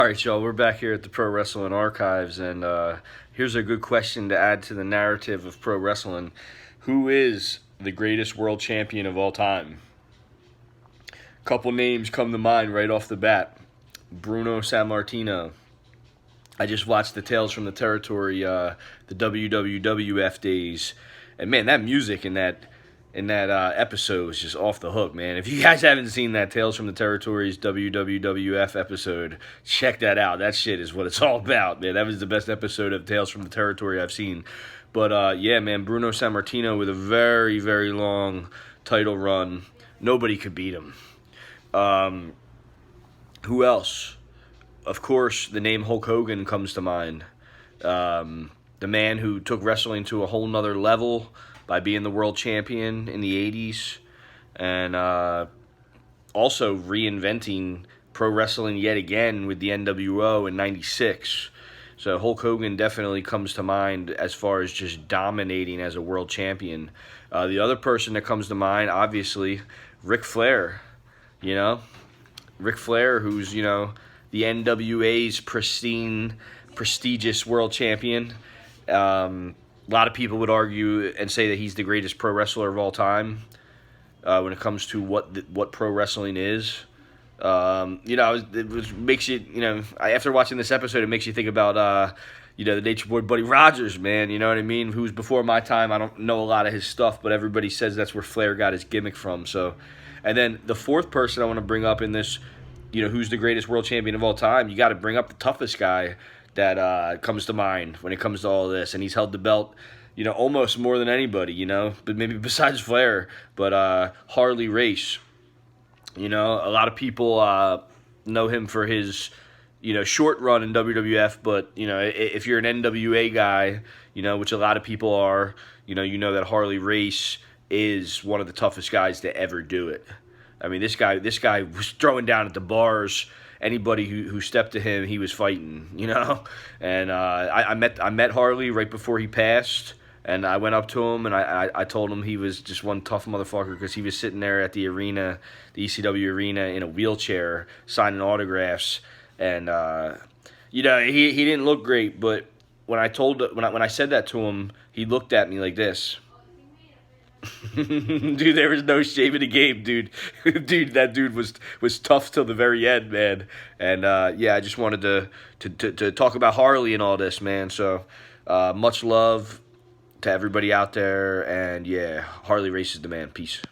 All right, y'all, we're back here at the Pro Wrestling Archives, and here's a good question to add to the narrative of pro wrestling. Who is the greatest world champion of all time? Couple names come to mind right off the bat. Bruno Sammartino. I just watched the Tales from the Territory, the WWF days, and man, that music in that episode was just off the hook, man. If you guys haven't seen that Tales from the Territories WWF episode, check that out. That shit is what it's all about, man. That was the best episode of Tales from the Territory I've seen. But yeah, man, Bruno Sammartino with a very, very long title run. Nobody could beat him. Who else? Of course, the name Hulk Hogan comes to mind. The man who took wrestling to a whole nother level by being the world champion in the 80s and also reinventing pro wrestling yet again with the NWO in 96. So Hulk Hogan definitely comes to mind as far as just dominating as a world champion. The other person that comes to mind, obviously, Ric Flair. You know, Ric Flair, who's, the NWA's prestigious world champion. A lot of people would argue and say that he's the greatest pro wrestler of all time when it comes to what pro wrestling is. Makes you, after watching this episode, it makes you think about, the Nature Boy Buddy Rogers, man. You know what I mean? Who's before my time. I don't know a lot of his stuff, but everybody says that's where Flair got his gimmick from. So, and then the fourth person I want to bring up in this, who's the greatest world champion of all time, you got to bring up the toughest guy that comes to mind when it comes to all this. And he's held the belt, almost more than anybody, but maybe besides Flair. But Harley Race, a lot of people know him for his, short run in WWF. But, if you're an NWA guy, which a lot of people are, you know that Harley Race is one of the toughest guys to ever do it. I mean, this guy was throwing down at the bars. Anybody who stepped to him, he was fighting, And I met Harley right before he passed, and I went up to him and I told him he was just one tough motherfucker because he was sitting there at the arena, the ECW arena, in a wheelchair signing autographs, and he didn't look great, but when I said that to him, he looked at me like this. Dude, there was no shame in the game, dude. Dude, that dude was tough till the very end, man. And I just wanted to talk about Harley and all this, man. So much love to everybody out there, and yeah, Harley Race is the man. Peace.